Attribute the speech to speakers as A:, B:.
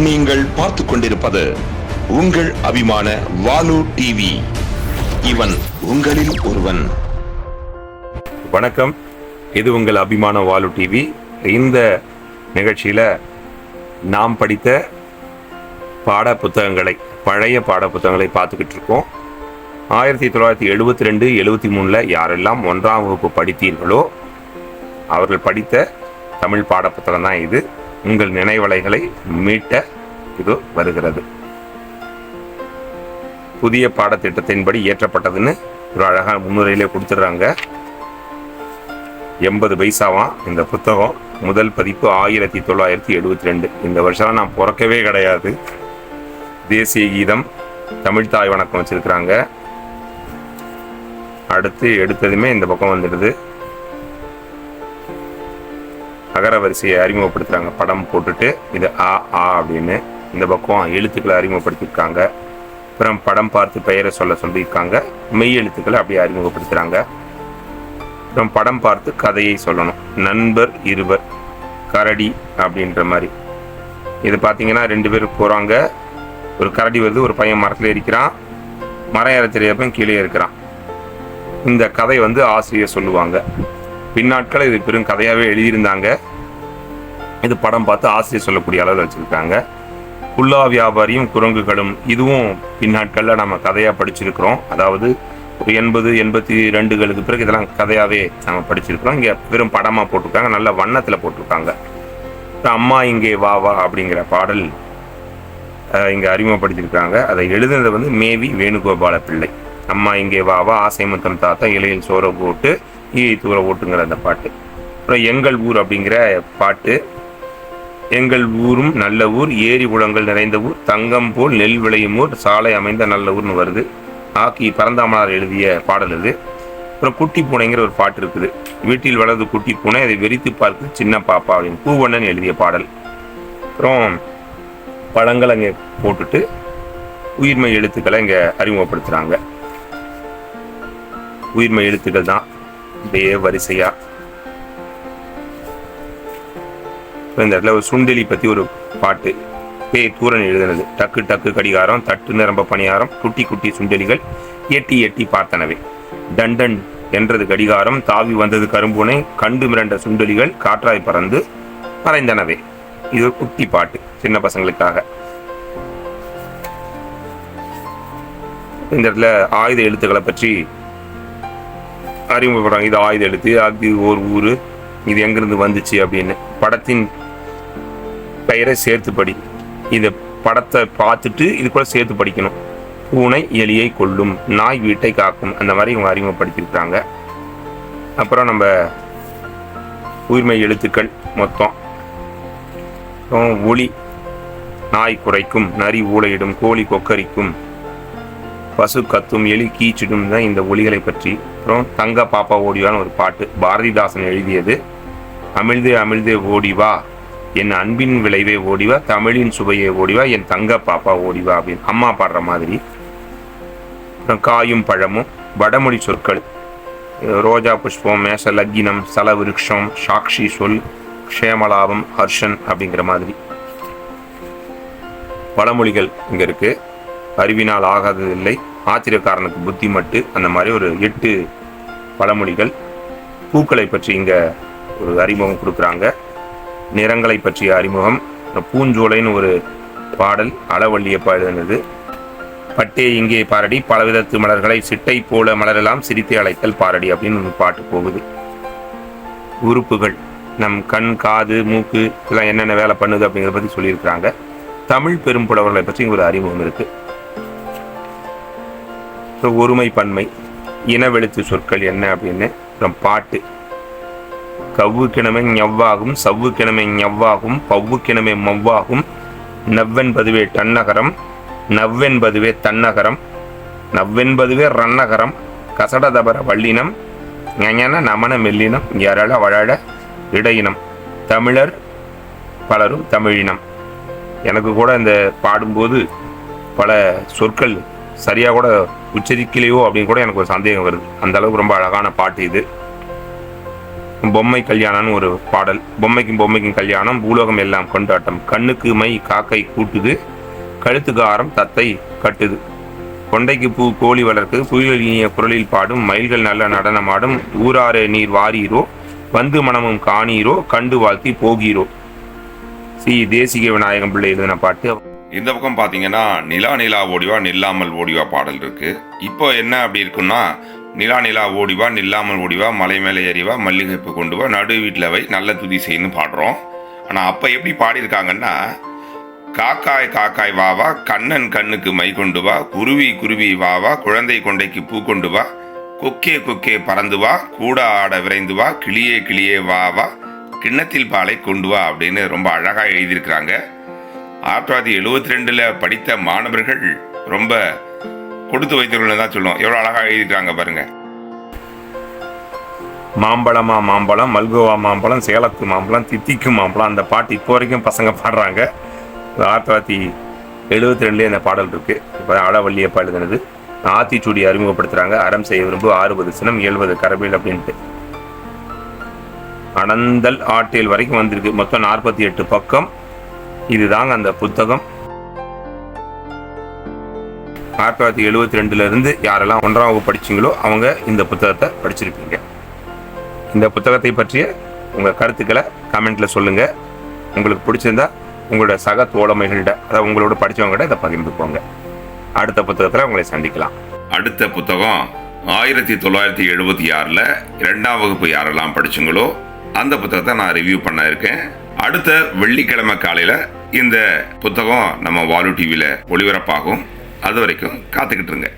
A: நீங்கள் பார்த்து கொண்டிருப்பது உங்கள் அபிமான வாலு டிவி. இவன் உங்களில் ஒருவன்.
B: வணக்கம், இது உங்கள் அபிமான வாலு டிவி. இந்த நிகழ்ச்சியில் நாம் படித்த பாட புத்தகங்களை, பழைய பாட புத்தகங்களை பார்த்துக்கிட்டு இருக்கோம். 1972, 73 யாரெல்லாம் 1ஆம் வகுப்பு படித்தீர்களோ அவர்கள் படித்த தமிழ் பாட புத்தகம் தான் இது. உங்கள் நினைவலைகளை மீட்ட இது வருகிறது. புதிய பாடத்திட்டத்தின்படி ஏற்றப்பட்டதுன்னு ஒரு அழகான முன்னுரையிலே கொடுத்துடுறாங்க. 80 பைசாவாம் இந்த புத்தகம். முதல் பதிப்பு 1972. இந்த வருஷம் நான் பிறக்கவே கிடையாது. தேசிய கீதம், தமிழ் தாய் வணக்கம் வச்சிருக்கிறாங்க. அடுத்து எடுத்ததுமே இந்த பக்கம் வந்துடுது. அகர வரிசையை அறிமுகப்படுத்துறாங்க, படம் போட்டுட்டு இது ஆ ஆ அப்படின்னு. இந்த பக்கம் எழுத்துக்களை அறிமுகப்படுத்தியிருக்காங்க. அப்புறம் படம் பார்த்து பெயரை சொல்லியிருக்காங்க. மெய் எழுத்துக்களை அப்படியே அறிமுகப்படுத்துறாங்க. அப்புறம் படம் பார்த்து கதையை சொல்லணும். நண்பர் இருவர், கரடி அப்படின்ற மாதிரி. இது பார்த்தீங்கன்னா 2 பேர் போகிறாங்க. ஒரு கரடி வருது, ஒரு பையன் மரத்தில் இருக்கிறான். மரம் ஏற தெரியாம கீழே இருக்கிறான். இந்த கதை ஆசிரியர் சொல்லுவாங்க. பின்னாட்கள் இது பெரும் கதையாகவே எழுதியிருந்தாங்க. இது படம் பார்த்து ஆசிரியர் சொல்லக்கூடிய அளவில் வச்சுருக்காங்க. குல்லா வியாபாரியும் குரங்குகளும், இதுவும் பின்னாட்களில் நம்ம கதையாக படிச்சிருக்கிறோம். அதாவது ஒரு 80, 82களுக்கு பிறகு இதெல்லாம் கதையாகவே நம்ம படிச்சிருக்கிறோம். இங்கே வெறும் படமாக போட்டிருக்காங்க, நல்ல வண்ணத்தில் போட்டிருக்காங்க. அம்மா இங்கே வா வா அப்படிங்கிற பாடல் இங்கே அறிமுகப்படுத்தியிருக்காங்க. அதை எழுதுனது மேவி வேணுகோபால பிள்ளை. அம்மா இங்கே வா வா, ஆசைமுத்தம் தாத்தா, இலையில் சோற போட்டு ஈயை தூர ஓட்டுங்கிற அந்த பாட்டு. அப்புறம் எங்கள் ஊர் அப்படிங்கிற பாட்டு. எங்கள் ஊரும் நல்ல ஊர், ஏரி குளங்கள் நிறைந்த ஊர், தங்கம் போல் நெல் விளையும் ஊர், சாலை அமைந்த நல்ல ஊர்னு வருது. ஆக்கி பரந்தாமனார் எழுதிய பாடல் இது. அப்புறம் குட்டி பூனைங்கிற ஒரு பாட்டு இருக்குது. வீட்டில் வளர்ந்து குட்டி பூனை, அதை வெறித்து பார்த்து சின்ன பாப்பா அப்படின்னு பூவண்ணன் எழுதிய பாடல். அப்புறம் பழங்கள் அங்கே போட்டுட்டு உயிர்மை எழுத்துக்களை இங்கே அறிமுகப்படுத்துகிறாங்க. உயிர்மை எழுத்துக்கள் தான் அப்படியே வரிசையா. இந்த இடத்துல ஒரு சுண்டெலி பத்தி ஒரு பாட்டு. தூரன் எழுதுனது. டக்கு டக்கு கடிகாரம், தட்டு நிரம்ப பணியாரம், குட்டி குட்டி சுண்டெலிகள் எட்டி எட்டி பார்த்தனவே. டண்டன் என்றது கடிகாரம், தாவி வந்தது கரும்புனை, கண்டு மிரண்ட சுண்டெலிகள் காற்றாய் பறந்து மறைந்தனவே. இது ஒரு குட்டி பாட்டு, சின்ன பசங்களுக்காக. இந்த இடத்துல ஆயுத எழுத்துக்களை பற்றி அறிமுகப்படுறாங்க. இது ஆயுத எழுத்து, அது ஒரு ஊரு, இது எங்கிருந்து வந்துச்சு அப்படின்னு. படத்தின் பெயரை சேர்த்து படி. இந்த படத்தை பார்த்துட்டு இது கூட சேர்த்து படிக்கணும். பூனை எலியை கொல்லும், நாய் வீட்டை காக்கும், அந்த மாதிரி இவங்க அறிமுகப்படுத்தியிருக்காங்க. அப்புறம் நம்ம உயிர்மை எழுத்துக்கள் மொத்தம். ஒளி, நாய் குறைக்கும், நரி ஊளையிடும், கோழி கொக்கரிக்கும், பசு கத்தும், எலி கீச்சிடும் தான் இந்த ஒலிகளை பற்றி. அப்புறம் தங்க பாப்பா ஓடிவான்னு ஒரு பாட்டு, பாரதிதாசன் எழுதியது. அமிழ்தே அமிழ்தே ஓடிவா, என் அன்பின் விளைவே ஓடிவா, தமிழின் சுவையே ஓடிவா, என் தங்க பாப்பா ஓடிவா அப்படின்னு அம்மா பாடுற மாதிரி. அப்புறம் காயும் பழமும், வடமொழி சொற்கள். ரோஜா புஷ்பம், மேஷ லக்கினம், சல விருட்சம், சாக்ஷி சொல், க்ஷேமலாபம், ஹர்ஷன் அப்படிங்கிற மாதிரி பழமொழிகள் இங்க இருக்கு. அறிவினால் ஆகாததில்லை, ஆச்சரியக்காரனுக்கு புத்தி மட்டு, அந்த மாதிரி ஒரு 8 பழமொழிகள். பூக்களை பற்றி இங்க ஒரு அறிமுகம் கொடுக்குறாங்க. நிறங்களை பற்றிய அறிமுகம். பூஞ்சோலைன்னு ஒரு பாடல், அளவள்ளியப்பா எழுதினது. பட்டே இங்கே பாரடி, பலவிதத்து மலர்களை சிட்டை போல மலரெல்லாம் சிரித்து அழைத்தல் பாரடி அப்படின்னு ஒரு பாட்டு போகுது. உறுப்புகள், நம் கண், காது, மூக்கு இதெல்லாம் என்னென்ன வேலை பண்ணுது அப்படிங்கிறத பற்றி சொல்லியிருக்கிறாங்க. தமிழ் பெரும் புலவர்களை பற்றி ஒரு அறிமுகம் இருக்கு. ஒருமை பன்மை, இனவெழுத்து சொற்கள் என்ன அப்படின்னு. அப்புறம் பாட்டு. கவ்வு கிணமை ஞவ்வாகும், சவ்வு கிணமை ஞவ்வாகும், பவ்வு கிணமை மவ்வாகும், நவ்வென்பதுவே டன்னகரம், நவ்வென்பதுவே தன்னகரம், நவ்வென்பதுவே ரன்னகரம், கசடதபர வள்ளினம், ஞன நமன மெல்லினம், யரள வழழ இடையினம், தமிழர் பலரும் தமிழினம். எனக்கு கூட இந்த பாடும்போது பல சொற்கள் சரியாக கூட உச்சரிக்கலையோ அப்படின்னு கூட எனக்கு ஒரு சந்தேகம் வருது. அந்த அளவுக்கு ரொம்ப அழகான பாட்டு இது. பொம்மை கல்யாணம்னு ஒரு பாடல். பொம்மைக்கும் கல்யாணம், பூலோகம் எல்லாம் கொண்டாட்டம், கண்ணுக்கு மை காக்கை கூட்டுது, கழுத்துக்கு ஆரம் தத்தை கட்டுது, கொண்டைக்கு பூ கோழி வளர்க்கு, புயல் இனிய குரலில் பாடும், மயில்கள் நல்ல நடனமாடும், ஊராரே நீர் வாரீரோ, வந்து மனமும் காணீரோ, கண்டு வாழ்த்தி போகீரோ. தேசிக விநாயகம் பிள்ளை எழுதின பாட்டு.
C: இந்த பக்கம் பார்த்தீங்கன்னா நிலா நிலா ஓடிவா நில்லாமல் ஓடிவா பாடல் இருக்கு. இப்போ என்ன அப்படி இருக்குன்னா, நிலா நிலா ஓடிவா நில்லாமல் ஓடிவா, மலை மேலே ஏறிவா, மல்லிகைப்பு கொண்டு வா, நடு வீட்டில் வை, நல்ல துதி செய்யணும் பாடுறோம். ஆனால் அப்போ எப்படி பாடியிருக்காங்கன்னா, காக்காய் காக்காய் வாவா, கண்ணன் கண்ணுக்கு மை கொண்டு வா, குருவி குருவி வாவா, குழந்தை கொண்டைக்கு பூ கொண்டு வா, கொக்கே கொக்கே பறந்து வா, கூட ஆட விரைந்து வா, கிளியே கிளியே வாவா, கிண்ணத்தில் பாலை கொண்டு வா அப்படின்னு ரொம்ப அழகாக எழுதியிருக்கிறாங்க. 1972 படித்த மாணவர்கள் ரொம்ப கொடுத்து வைத்தவர்கள் தான் சொல்லுவோம். எவ்வளோ அழகாக எழுதியிருக்காங்க பாருங்க.
B: மாம்பழமா மாம்பழம், மல்கோவா மாம்பழம், சேலத்து மாம்பழம், தித்திக்கும் மாம்பழம், அந்த பாட்டு இப்போ வரைக்கும் பசங்க பாடுறாங்க. 1972 அந்த பாடல் இருக்கு. இப்போ ஆடவள்ளியப்பா எழுதுனது. ஆத்திச்சூடி அறிமுகப்படுத்துறாங்க. அறம் செய்ய விரும்பு 60 சினம் 70 கரபில் அப்படின்ட்டு அனந்தல் ஆட்டேல் வரைக்கும் வந்திருக்கு. மொத்தம் 48 பக்கம். இதுதாங்க அந்த புத்தகம். 1972 இருந்து யாரெல்லாம் 1ஆம் வகுப்பு படிச்சிங்களோ அவங்க இந்த புத்தகத்தை படிச்சிருப்பீங்க. இந்த புத்தகத்தை பற்றிய உங்கள் கருத்துக்களை கமெண்ட்ல சொல்லுங்க. உங்களுக்கு பிடிச்சிருந்தா உங்களோட சக தோழமைகள்கிட்ட, அதாவது உங்களோட படித்தவங்ககிட்ட இதை பகிர்ந்துக்கோங்க. அடுத்த புத்தகத்தில் உங்களை சந்திக்கலாம்.
C: அடுத்த புத்தகம் 1976 2ஆம் வகுப்பு யாரெல்லாம் படிச்சுங்களோ அந்த புத்தகத்தை நான் ரிவ்யூ பண்ண இருக்கேன். அடுத்த வெள்ளிக்கிழமை காலையில் இந்த புத்தகம் நம்ம வாலு டிவியில் ஒளிபரப்பாகும். அது வரைக்கும் காத்துக்கிட்டு இருங்க.